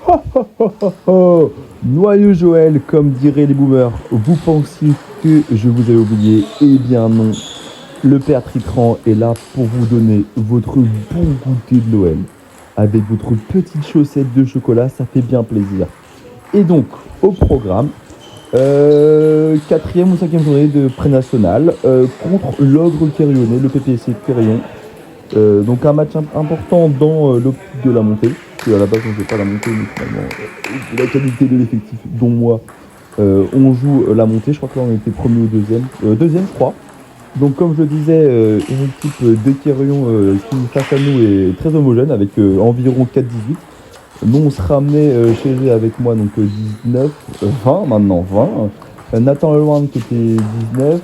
Oh, oh, oh, oh, oh. Noyeux Joël, comme diraient les boomers, vous pensiez que je vous avais oublié? Eh bien non, le père Tritran est là pour vous donner votre bon goûter de Noël. Avec votre petite chaussette de chocolat, ça fait bien plaisir. Et donc, au programme, quatrième ou cinquième journée de pré-national contre l'Ogre Quérionais, le PPC Quérion. Donc un match important dans l'optique de la montée. Parce qu'à la base, on ne fait pas la montée, mais finalement, la qualité de l'effectif, dont moi, on joue la montée. Je crois que là, on était premier ou deuxième. Deuxième, je crois. Donc, comme je le disais, une équipe de Quérion qui, face à nous, est très homogène, avec environ 4-18. Nous, on se ramenait chez eux avec moi, donc 19, 20, maintenant 20. Nathan Leloin qui était 19.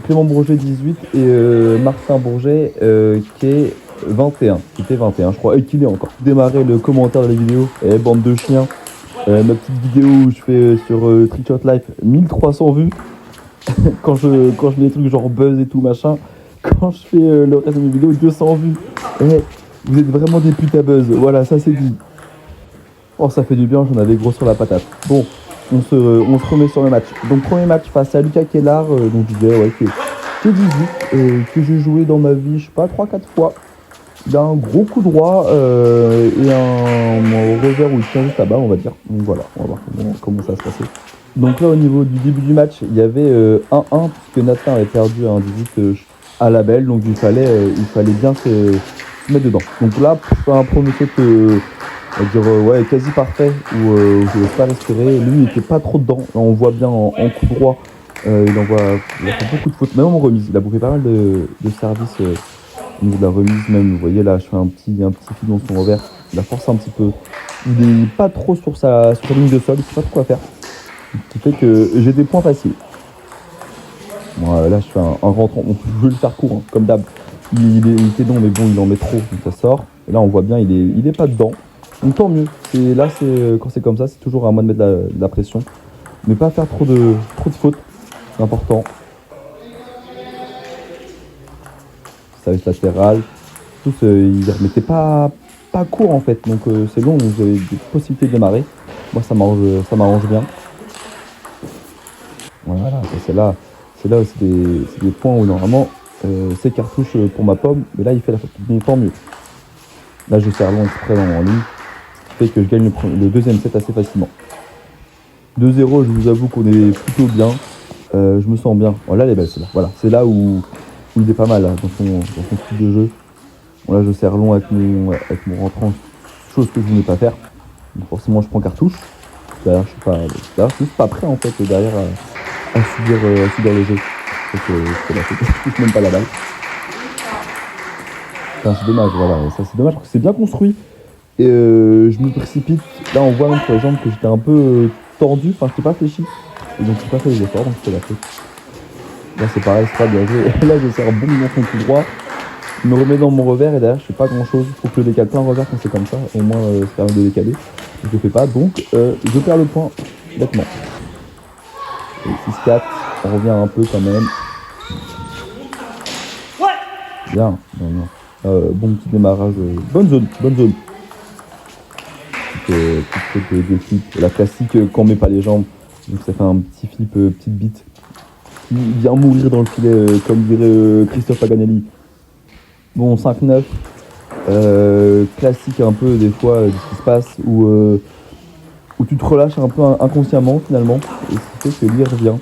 Clément Bourget 18 et Martin Bourget qui est 21, qui était 21 je crois, et qu'il est encore. Démarrer le commentaire de la vidéo, bande de chiens, ma petite vidéo où je fais sur Trickshot Life 1300 vues, quand je mets des trucs genre buzz et tout machin, quand je fais le reste de mes vidéos 200 vues, vous êtes vraiment des putes à buzz, voilà ça c'est dit. Oh ça fait du bien, j'en avais gros sur la patate. Bon. On se remet sur le match. Donc premier match face à Lucas Kellar, donc je disais ouais, que 18, que j'ai joué dans ma vie, je sais pas, 3-4 fois. Il a un gros coup droit et un revers où il tient juste là-bas, on va dire. Donc voilà, on va voir comment ça va se passer. Donc là au niveau du début du match, il y avait 1-1 puisque Nathan avait perdu un 18 à la belle, donc il fallait bien se mettre dedans. Donc là, pour faire un premier set on va dire ouais, quasi parfait, où je ne laisse pas respirer. Lui, il n'était pas trop dedans. Là, on voit bien en coup droit, il a fait beaucoup de fautes, même en remise. Il a bouffé pas mal de services au niveau de la remise, même. Vous voyez là, je fais un petit fil dans son revers. Il la force un petit peu. Il n'est pas trop sur sa ligne de sol, il ne sait pas trop quoi faire. Ce qui fait que j'ai des points faciles. Bon, là, je fais un rentrant. Je veux le faire court, hein, comme d'hab. Il était non, mais bon, il en met trop, donc ça sort. Et là, on voit bien, il est pas dedans. Donc tant mieux. Quand c'est comme ça, c'est toujours à moi de mettre de la pression. Mais pas faire trop de fautes. C'est important. Service latéral. Tous, ils ne remettaient pas court en fait. Donc c'est long, vous avez des possibilités de démarrer. Moi ça m'arrange bien. Voilà, c'est là aussi des points où normalement c'est cartouche pour ma pomme. Mais là il fait la faute. Donc tant mieux. Là je serre long exprès en ligne. Fait que je gagne le deuxième set assez facilement. 2-0, je vous avoue qu'on est plutôt bien. Je me sens bien. Voilà, elle est belle celle-là. Voilà, c'est là où il est pas mal là, dans son style de jeu. Bon, là, je serre long avec mon rentrant, chose que je ne voulais pas faire. Donc, forcément, je prends cartouche. D'ailleurs, je suis pas prêt en fait derrière à subir le jeu. Je touche même pas la balle. Enfin, c'est dommage, voilà. Ça, c'est dommage parce que c'est bien construit. Et je me précipite. Là, on voit même sur les jambes que j'étais un peu tordu. Enfin, je n'étais pas fléchi. Et donc, je n'ai pas fait les efforts. Donc, c'était la faute. Là, c'est pareil, c'est pas bien joué. Et là, je sers bon dans son coup droit. Je me remets dans mon revers. Et derrière, je fais pas grand chose. Il faut que je décale plein revers quand c'est comme ça. Au moins, ça permet de décaler. Je le fais pas. Donc, je perds le point bêtement. Et 6-4. On revient un peu quand même. Bien. Non. Bon petit démarrage. Bonne zone. Petite de flip, la classique quand on met pas les jambes, donc ça fait un petit flip, petite bite qui vient mourir dans le filet, comme dirait Christophe Paganelli. Bon, 5-9, classique un peu des fois de ce qui se passe, où tu te relâches un peu inconsciemment finalement, et ce qui fait que lui revient.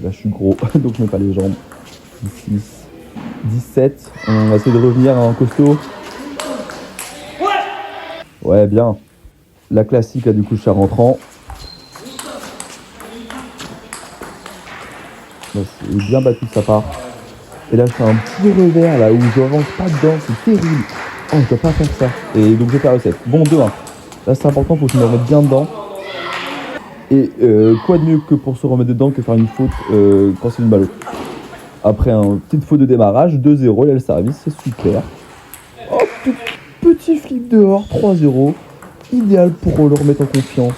Là je suis gros, donc je mets pas les jambes. 16, 17, on va essayer de revenir à un costaud. Ouais, bien. La classique, là, du coup, je suis rentrant. Là, c'est bien battu de sa part. Et là, je fais un petit revers, là, où je rentre pas dedans. C'est terrible. Oh, je dois pas faire ça. Et donc, je perds le set. Bon, 2-1. Là, c'est important, faut que je me remette bien dedans. Et quoi de mieux que pour se remettre dedans que faire une faute quand c'est une balle. Après une petite faute de démarrage, 2-0, il y a le service, c'est super. Oh, petit flip dehors, 3-0. Idéal pour le remettre en confiance.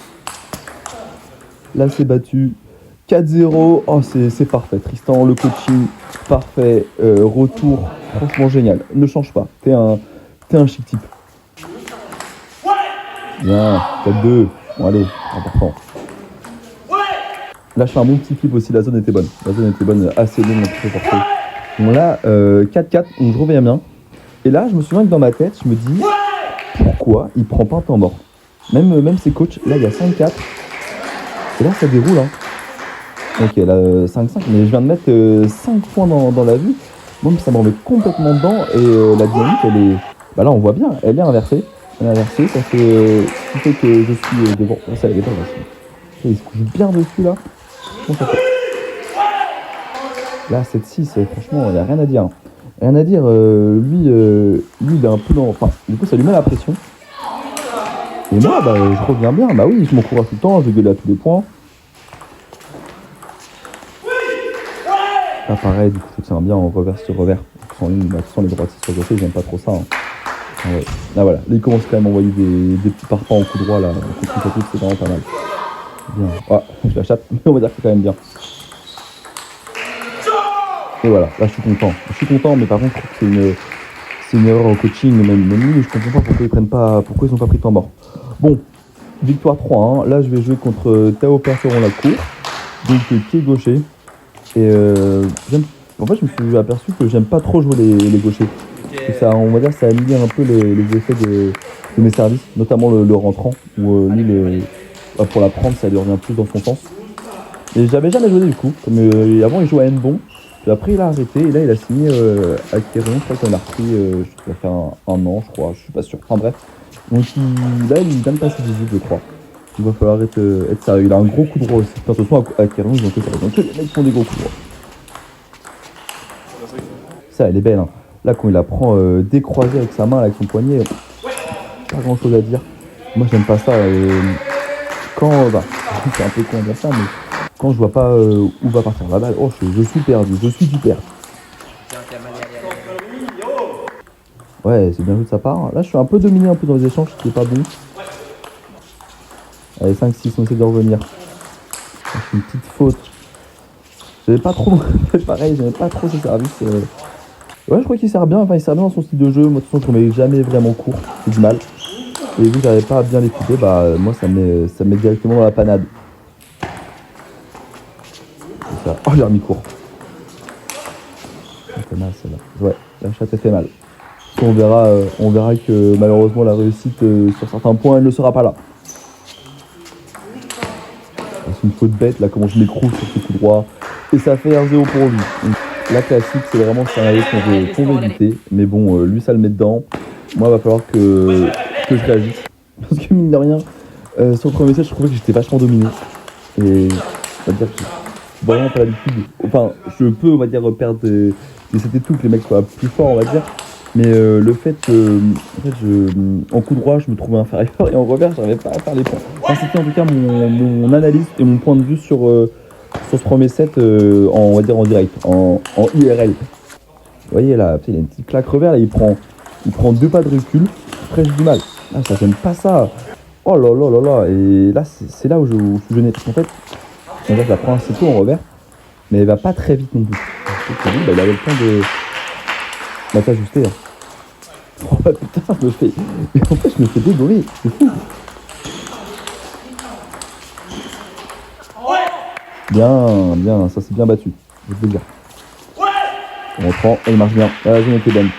Là, c'est battu. 4-0. Oh, c'est parfait. Tristan, le coaching, parfait. Retour, franchement génial. Ne change pas. T'es un chic type. Bien, 4-2. Bon, allez, important. Là, je fais un bon petit flip aussi. La zone était bonne. La zone était bonne, assez longue, très portée. Bon, là, 4-4, donc je reviens bien. Et là, je me souviens que dans ma tête, je me dis pourquoi il prend pas un temps mort. Même ses coachs, là, il y a 5-4. Et là, ça déroule. Hein. Ok, là, 5-5, mais je viens de mettre 5 points dans la vue. Bon, ça me remet complètement dedans. Et la dynamique, elle est. Bah là, on voit bien, elle est inversée. Elle est inversée, ça fait. Ce qui fait que je suis devant. Oh, ça, elle est pas inversée. Il se couche bien dessus, là. Comment ça fait? Là, 7-6, franchement, il n'y a rien à dire. Rien à dire, lui, il est un peu dans. Enfin, du coup, ça lui met la pression. Et moi, bah, je reviens bien. Bah oui, je m'encourage tout le temps, je gueule à tous les points. Là, pareil, du coup, je tiens bien en revers sur revers. Sans ligne, bah, sans les droites sur gauche, j'aime pas trop ça. Hein. Ah ouais. Là, voilà. Là, il commence quand même à envoyer des petits parpaings en coup droit, là. En coup, c'est vraiment pas mal. Bien. Ah, je la chatte, mais on va dire que c'est quand même bien. Et voilà, là, je suis content. Je suis content, mais par contre, je trouve que c'est une erreur au coaching. Même lui, je comprends pas pourquoi ils ont pas pris de temps mort. Bon, victoire 3-1. Là, je vais jouer contre Tao Percheron la cour. Donc, pied gaucher. Et en fait, je me suis aperçu que j'aime pas trop jouer les gauchers. Et ça, on va dire, ça annule un peu les effets de mes services, notamment le rentrant, où lui, pour la prendre, ça lui revient plus dans son sens. Et j'avais jamais joué du coup, comme avant il jouait à N-Bon, puis après il a arrêté, et là il a signé à Kéron, je crois qu'il en a repris, ça fait un an, je crois, je suis pas sûr. Enfin bref, donc là il vient de passer 18, je crois. Il va falloir être sérieux. Il a un gros coup droit aussi. Enfin, de toute façon, à Kéron, ils ont que ça. Donc les mecs font des gros coups droits. Ça, elle est belle. Hein. Là, quand il la prend décroisée avec sa main, avec son poignet, pas grand chose à dire. Moi, j'aime pas ça. Quand, c'est un peu con à dire ça, mais quand je vois pas où va partir la balle, je suis perdu. Je suis du père. Ouais, c'est bien joué de sa part. Là, je suis un peu dominé un peu dans les échanges, c'est pas bon. Allez, 5-6, on essaie de revenir. C'est une petite faute. J'avais pas trop. Pareil, j'aimais pas trop ses services. Ouais, je crois qu'il sert bien. Enfin, il sert bien dans son style de jeu. Moi, de toute façon, je ne mets jamais vraiment court. C'est du mal. Et vu que j'arrivais pas à bien l'écouter, bah, moi, ça me met directement dans la panade. Ça. Oh, j'ai remis court. Ça fait mal, celle-là. Ouais, la chatte, elle fait mal. On verra que malheureusement, la réussite sur certains points, elle ne sera pas là. C'est une faute bête, là, comment je m'écroule sur ce coup droit. Et ça fait 1-0 pour lui. Donc, la classique, c'est vraiment ce scénario qu'on veut éviter. Mais bon, lui, ça le met dedans. Moi, il va falloir que je réagisse. Parce que, mine de rien, sur le premier set, je trouvais que j'étais vachement dominé. Et on va dire que j'ai vraiment pas l'habitude. Enfin, je peux, on va dire, perdre des sets et tout, que les mecs soient plus forts, on va dire. Mais le fait que, en fait, en coup droit, je me trouvais inférieur et en revers, j'arrivais pas à faire les points. Enfin, c'était en tout cas mon analyse et mon point de vue sur ce premier set, on va dire en direct, en IRL. Vous voyez là, il a une petite claque revers, là, il prend 2 pas de recul. Après, j'ai du mal. Là, ça, j'aime pas ça. Oh là là là là. Et là, c'est là où je suis gêné. Parce qu'en fait, on va dire que la prend assez tôt en revers, mais elle va pas très vite non plus. Il avait le temps de s'ajuster. Hein. Oh putain, mais en fait, je me fais dégoler. C'est fou. Bien, ça s'est bien battu. Je vais te le dire. On reprend, et il marche bien. La zone était bonne.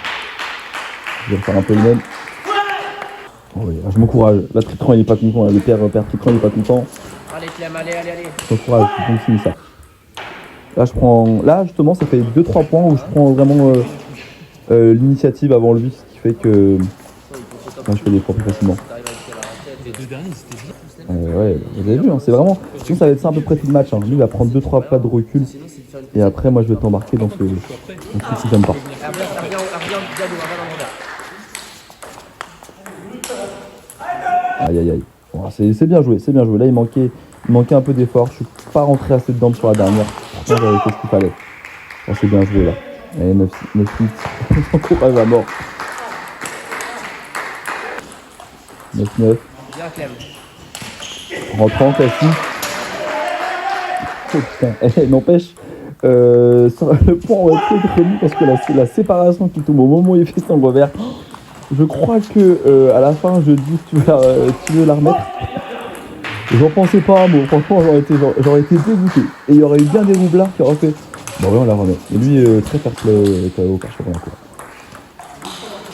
Je vais refaire un peu le même. Oh oui, je m'encourage. Là, Tritran, il est pas content. Le père Tritran, il est pas content. Allez, Clem, allez. Je m'encourage, je continue ça. Là, justement, ça fait 2-3 points où je prends vraiment l'initiative avant lui, ce qui fait que je fais des points plus facilement. Les deux derniers, c'était bien. Ouais, vous avez vu, hein, c'est vraiment. Sinon, ça va être ça un peu près tout le match. Hein. Lui, il va prendre 2-3 pas de recul. Et après, moi, je vais t'embarquer dans ce truc que j'aime pas. Aïe. Bon, c'est bien joué, Là, il manquait un peu d'effort. Je suis pas rentré assez dedans sur la dernière. Pourtant, j'avais fait ce qu'il fallait. Là, c'est bien joué, là. Allez, 9-8. On s'encourage à mort. 9-9. Bien, Clem. Rentrant, classique. Oh putain, n'empêche, le point aurait été remis parce que la séparation qui tombe au moment où il fait son revers, Je crois que à la fin, je dis tu veux la remettre. J'en pensais pas un mot. Franchement, j'aurais été dégoûté. Et il y aurait eu bien des roublards qui auraient fait. Bon, ouais, on la remet. Et lui, très fair play au cash quoi.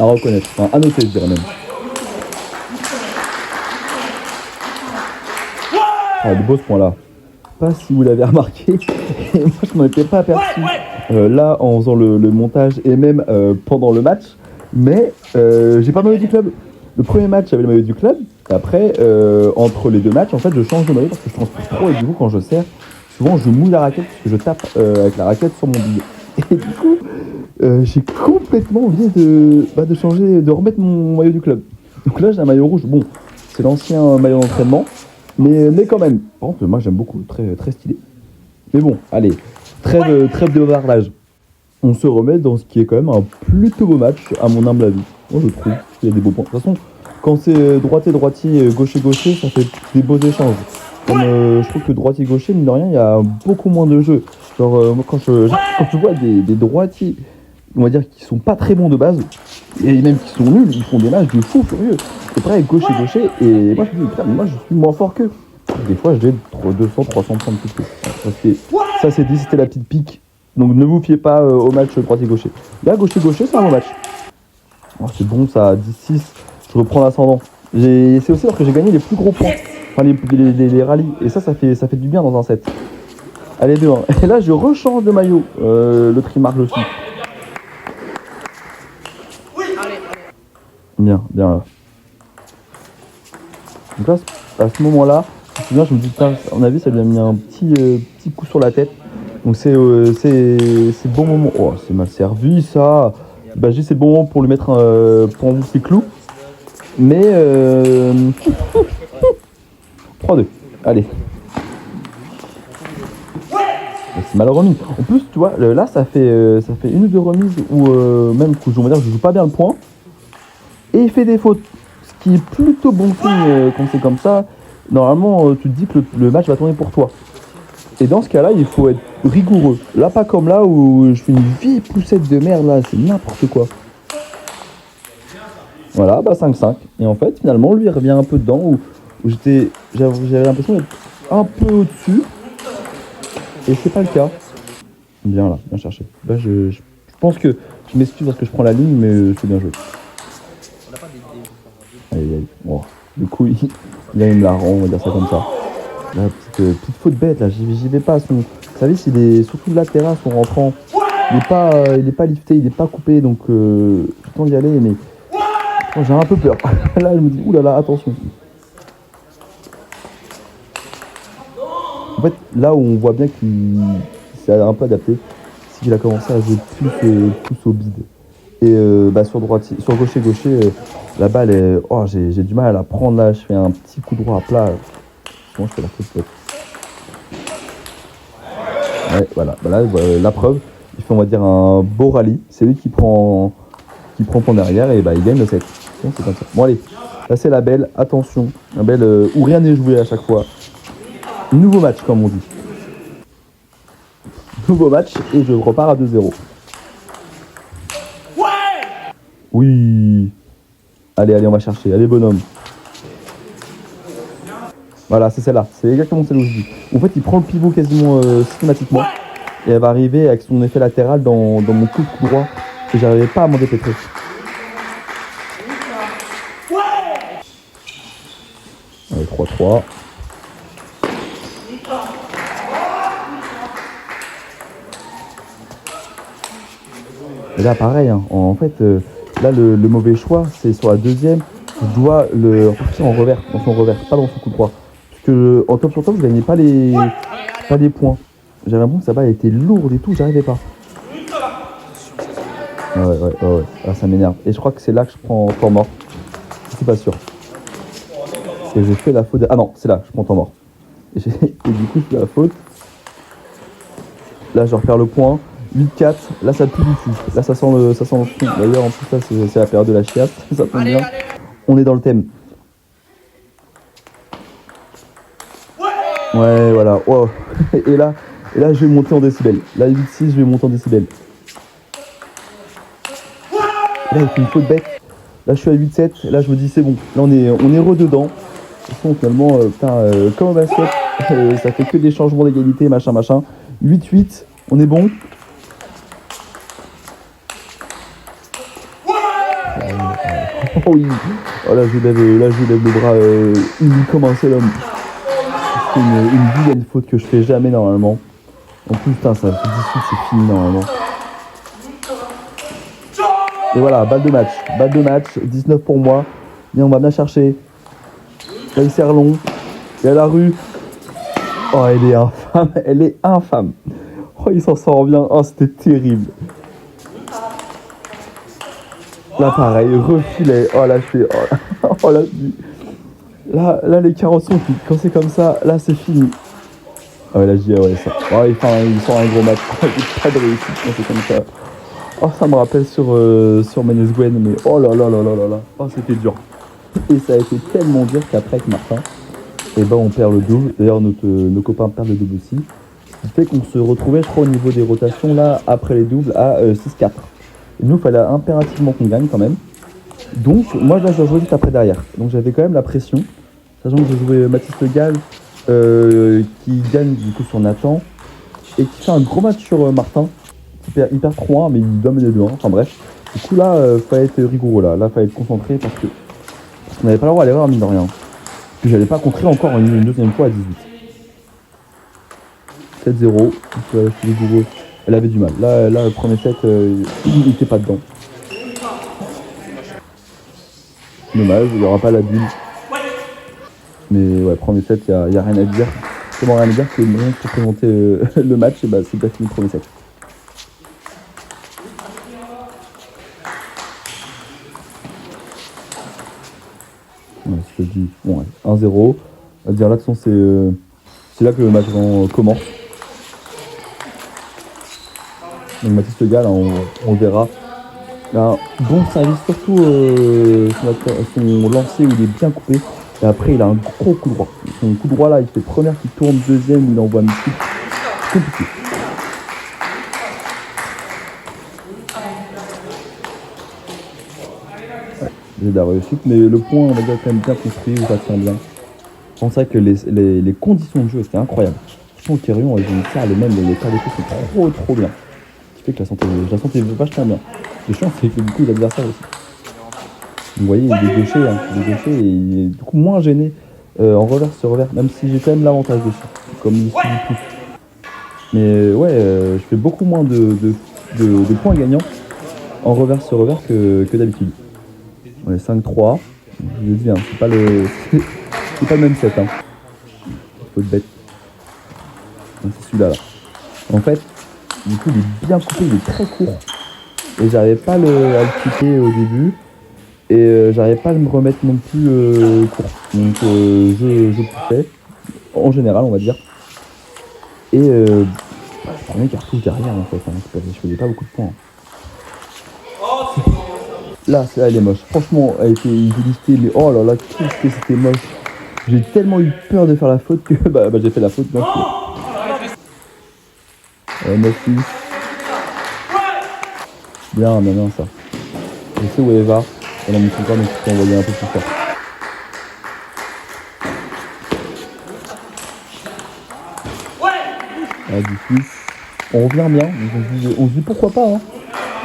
À reconnaître. Enfin, à noter, je dirais même. Ah, de beau ce point-là. Pas si vous l'avez remarqué. Et moi, je m'en étais pas aperçu là en faisant le montage et même pendant le match. Mais j'ai pas le maillot du club. Le premier match, j'avais le maillot du club. Et après, entre les deux matchs, en fait, je change de maillot parce que je transpire trop. Et du coup, quand je sers, souvent, je mouille la raquette parce que je tape avec la raquette sur mon billet. Et du coup, j'ai complètement oublié de changer, de remettre mon maillot du club. Donc là, j'ai un maillot rouge. Bon, c'est l'ancien maillot d'entraînement. Mais quand même, par contre, moi j'aime beaucoup, très, très stylé. Mais bon, allez, trêve de bavardage. On se remet dans ce qui est quand même un plutôt beau match, à mon humble avis. Moi je trouve qu'il y a des beaux points. De toute façon, quand c'est droitier, gaucher, ça fait des beaux échanges. Comme je trouve que droitier-gaucher, mine de rien, il y a beaucoup moins de jeux. Genre, moi quand je vois des droitiers, on va dire, qui sont pas très bons de base, et même qui sont nuls, ils font des matchs de fou furieux. Et pareil, gaucher, et moi je me dis, putain, mais moi je suis moins fort qu'eux. Des fois, j'ai 200, 300 points de plus. Ça c'est dit, c'était la petite pique. Donc ne vous fiez pas au match droitier-gaucher. Là, gaucher, c'est un bon match. Oh, c'est bon, ça, 10-6, je reprends l'ascendant. C'est aussi alors que j'ai gagné les plus gros points. Enfin, les rallyes. Et ça fait du bien dans un set. Allez, 2-1. Et là, je rechange de maillot. Le trimarque aussi. Bien. Donc là, à ce moment-là, je me dis, putain, à mon avis, ça lui a mis un petit coup sur la tête. Donc c'est bon moment. Oh, c'est mal servi ça. Bah, c'est le bon moment pour lui mettre pour envoûter ses clous. Mais 3-2. Allez. C'est mal remis. En plus, tu vois, là, ça fait une ou deux remises où même que je joue pas bien le point. Et il fait des fautes. Ce qui est plutôt bon signe quand c'est comme ça. Normalement, tu te dis que le match va tourner pour toi. Et dans ce cas-là, il faut être rigoureux. Là, pas comme là où je fais une vieille poussette de merde, là, c'est n'importe quoi. Voilà, bah 5-5. Et en fait, finalement, lui, il revient un peu dedans où j'avais l'impression d'être un peu au-dessus. Et c'est pas le cas. Bien là, bien cherché. Là, je pense que je m'excuse parce que je prends la ligne, mais c'est bien joué. Aïe. Bon, du coup, il a une la rend, on va dire ça comme ça. La petite faute bête, là, j'y vais pas. Vous savez, surtout là, terrain, son rentrant, il est pas lifté, il est pas coupé, donc j'ai le temps d'y aller, mais j'ai un peu peur. Là, je me dis, oulala, attention. En fait, là où on voit bien qu'il s'est un peu adapté, c'est qu'il a commencé à jouer plus au bide. Et sur gaucher, la balle, j'ai du mal à la prendre là, je fais un petit coup droit à plat. Je fais la faute. Ouais, voilà, la preuve, il fait on va dire un beau rallye, c'est lui qui prend point derrière et il gagne le set. Bon, c'est comme ça. Bon allez, là c'est la belle, attention, la belle où rien n'est joué à chaque fois. Nouveau match comme on dit. Nouveau match et je repars à 2-0. Oui. Allez, on va chercher, allez bonhomme. Voilà, c'est celle-là, c'est exactement celle où je dis. En fait, il prend le pivot quasiment systématiquement et elle va arriver avec son effet latéral dans mon coup droit que j'arrivais pas à m'en dépêtrer. Allez, 3-3. Et là, pareil, hein, en fait, là, le mauvais choix, c'est sur la deuxième, je dois le repartir en revers, dans son revers, pas dans son coup droit. Parce que en top sur top, je gagnais pas les points. J'avais l'impression que sa balle était lourde et tout, j'arrivais pas. Ouais. Ah, ça m'énerve. Et je crois que c'est là que je prends temps mort. Je suis pas sûr. Et j'ai fait la faute. Ah non, c'est là, je prends temps mort. Et du coup, je fais la faute. Là, je repère le point. 8-4. Là, ça pue du tout. Là, ça sent le fond. D'ailleurs, en plus, là, c'est la période de la chiasse. Ça tombe bien. On est dans le thème. Ouais, voilà. Wow. Et là, je vais monter en décibels. Là, 8-6, je vais monter en décibels. Là, il fait une faute bête. Là, je suis à 8-7. Là, je me dis, c'est bon. Là, on est rededans. De toute façon, finalement, comme au basket, ça fait que des changements d'égalité, machin. 8-8, on est bon. Oh oui. Oh là, je lève le bras uni comme un seul homme. C'est une vilaine faute que je fais jamais normalement. En plus, putain, ça fait 18, c'est fini normalement. Et voilà, balle de match, 19 pour moi. Et on va bien chercher. Là, il serre long. Il y a la rue. Oh, elle est infâme. Oh, il s'en sort bien. Oh, c'était terrible. Là, pareil, refilet. Oh, là, je fais... Oh, là, les carottes sont cuites. Quand c'est comme ça, là, c'est fini. Ah ouais, là, je dis, ouais, ça. Oh, il sort un gros match. Pas de réussite quand c'est comme ça. Oh, ça me rappelle sur Menes Gwen, mais oh là. Oh, c'était dur. Et ça a été tellement dur qu'après, avec Martin, et ben, on perd le double. D'ailleurs, nos copains perdent le double aussi. Ce qui fait qu'on se retrouvait, je crois, au niveau des rotations, là, après les doubles, à 6-4. Et nous, il fallait impérativement qu'on gagne quand même. Donc, moi, là, je dois jouer juste après derrière. Donc, j'avais quand même la pression. Sachant que je jouais Mathis Le Gall, qui gagne du coup sur Nathan. Et qui fait un gros match sur Martin. Il perd 3-1, mais il doit mener 2-1. Enfin, bref. Du coup, là, fallait être rigoureux, là. Là, fallait être concentré parce qu'on n'avait pas le droit à l'erreur, mine de rien. Puis, j'allais pas contrer encore une deuxième fois à 18. 7-0. Donc, je suis rigoureux. Elle avait du mal. Là le premier set, il n'était pas dedans. Dommage, il n'y aura pas la bulle. Mais ouais, premier set, il n'y a rien à dire. Comment rien à dire que rien pour présenter le match, et bah, c'est pas fini le premier set. Ouais, je te dis, bon, ouais, 1-0. On va dire là, de toute façon, c'est là que le match commence. Donc Mathis Le Gall, là, on verra. Là, bon service, surtout son lancer où il est bien coupé. Et après, il a un gros coup droit. Son coup droit là, il fait première qui tourne, deuxième, il envoie mythique. Compliqué. Ouais, j'ai de la réussite, mais le point, on va dire, quand même bien construit, où ça tient bien. Je pense que les conditions de jeu, c'était incroyable. Je pense qu'Erion, ils ont ça, les quarts de coup, c'est trop bien. Que je la sentais vachement bien. Le chiant, c'est que du coup, l'adversaire aussi. Vous voyez, il est gaucher, et il est du coup moins gêné en revers sur revers, même si j'ai quand même l'avantage dessus, comme il suit du plus. Mais ouais, je fais beaucoup moins de points gagnants en revers sur revers que d'habitude. On est 5-3. Je le dis, hein, c'est pas le même set. Hein. Faut être bête. C'est celui-là. Là. En fait, du coup, il est bien coupé, il est très court. Et j'arrivais pas à le piquer au début. Et j'arrivais pas à me remettre non plus court. Donc je poussais. En général, on va dire. Et je prenais cartouche derrière en fait. Hein. Je faisais pas beaucoup de points. Là, elle est moche. Franchement, elle était une félicité. Mais oh là là, qu'est-ce que c'était moche. J'ai tellement eu peur de faire la faute que j'ai fait la faute. 9-6. Bien ça. Je sais où elle va. Elle a mis son corps, donc je peux envoyer un peu plus fort. Ah, du 6. On revient bien. Donc on se dit pourquoi pas. Hein.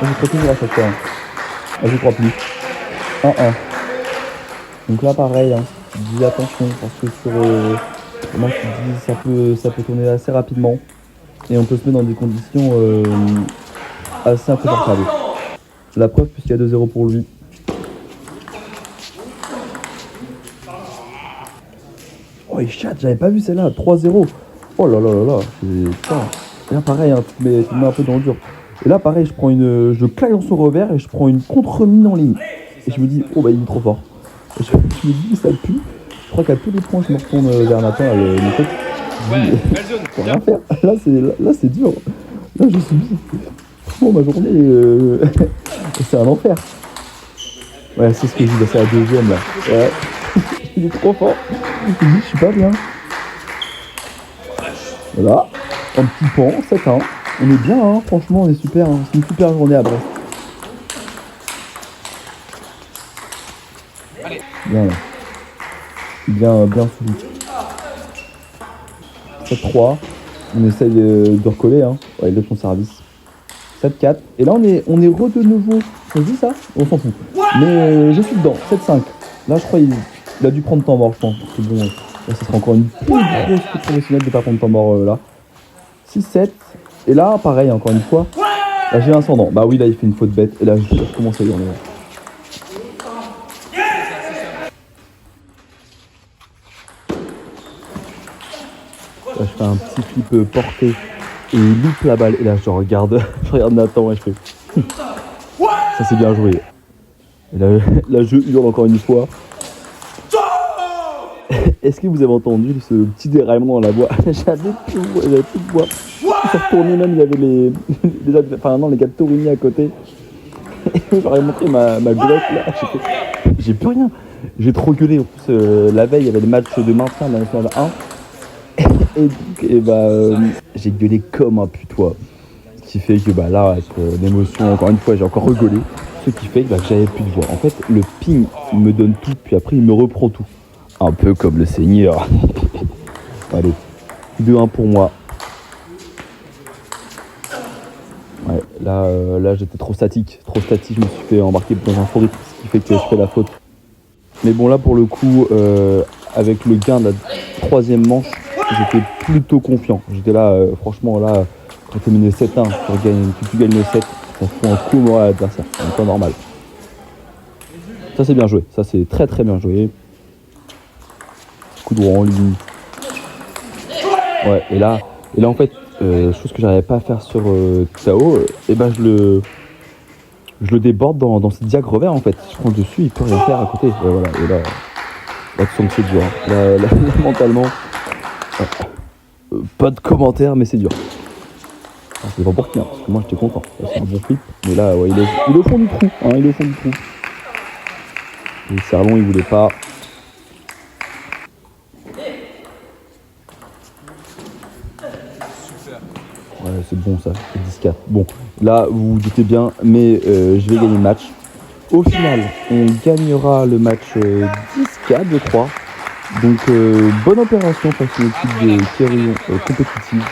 Moi, je crois toujours à chaque fois. Hein. Moi, je crois plus. 1-1. Donc là, pareil. Hein. Dis attention parce que sur moi, je dis ça peut tourner assez rapidement. Et on peut se mettre dans des conditions assez inconfortables. La preuve, puisqu'il y a 2-0 pour lui. Oh, il chatte, j'avais pas vu celle-là. 3-0. Oh là là là là. Putain. Et là, pareil, hein, tu te mets un peu dans le dur. Et là, pareil, je claque dans son revers et je prends une contre-mine en ligne. Et je me dis, oh bah, il est trop fort. Et je me dis, ça pue. Je crois qu'à tous les points, je me retourne vers Nathan. Mon pote. Faut rien faire. Là, c'est dur. Là, je suis dit, bon, ma journée, c'est un enfer. Ouais, c'est ce que je dis, c'est la deuxième là. Ouais. Il est trop fort. Je suis pas bien. Voilà. Un petit pan, 7-1. On est bien, hein. Franchement, on est super. Hein. C'est une super journée à Brest. Bien là. Bien suivi. 7-3. On essaye de recoller. Hein. Ouais, il est son service. 7-4. Et là, on est re de nouveau. On se dit ça? On s'en fout. Mais je suis dedans. 7-5. Là, je crois qu'il a dû prendre temps mort, je pense. Parce que bon, là, ça sera encore une plus grosse faute professionnelle de ne pas prendre temps mort là. 6-7. Et là, pareil, encore une fois. Là, j'ai un ascendant. Bah oui, là, il fait une faute bête. Et là, je commence à hurler. Là, je fais un petit flip porté et il loupe la balle. Et là, je regarde Nathan et je fais ça, c'est bien joué. Et là, je hurle encore une fois. Est-ce que vous avez entendu ce petit déraillement dans la voie? J'avais plus de voix. Je suis retourné, même il y avait les gars de Torigny à côté. J'aurais montré ma glotte là. J'ai plus rien. J'ai trop gueulé. En plus, la veille, il y avait le match de maintien de la Nationale 1. J'ai gueulé comme un putois. Ce qui fait que là, avec l'émotion, encore une fois, j'ai encore rigolé. Ce qui fait que j'avais plus de voix. En fait, le ping me donne tout, puis après, il me reprend tout. Un peu comme le Seigneur. Allez, 2-1 pour moi. Ouais, là j'étais trop statique, je me suis fait embarquer dans un faux rythme, ce qui fait que je fais la faute. Mais bon, là pour le coup, avec le gain de la 3e manche, j'étais plutôt confiant. J'étais là, franchement, là, quand tu es mené 7-1, tu gagnes le 7, ça fout un coup au moral à l'adversaire, c'est un peu normal. Ça c'est bien joué, ça c'est très très bien joué. Coup droit en ligne. Ouais, et là en fait, chose que j'arrivais pas à faire sur Tao, je le déborde dans ce diag revers en fait. Je prends dessus, il peut rien faire à côté. Et voilà, et là tu sens que c'est dur. Là, mentalement, pas de commentaires, mais c'est dur. Alors, c'est pas pour rien, parce que moi j'étais content. Là, c'est un bon flip, mais là, ouais, il est au fond du trou. Hein, il est au fond du trou. Et Serlon, il voulait pas. Ouais, c'est bon ça, c'est 10-4. Bon, là, vous vous doutez bien, mais je vais gagner le match. Au final, on gagnera le match 10-4, je crois. Donc, bonne opération face à une équipe de Quérillon compétitive.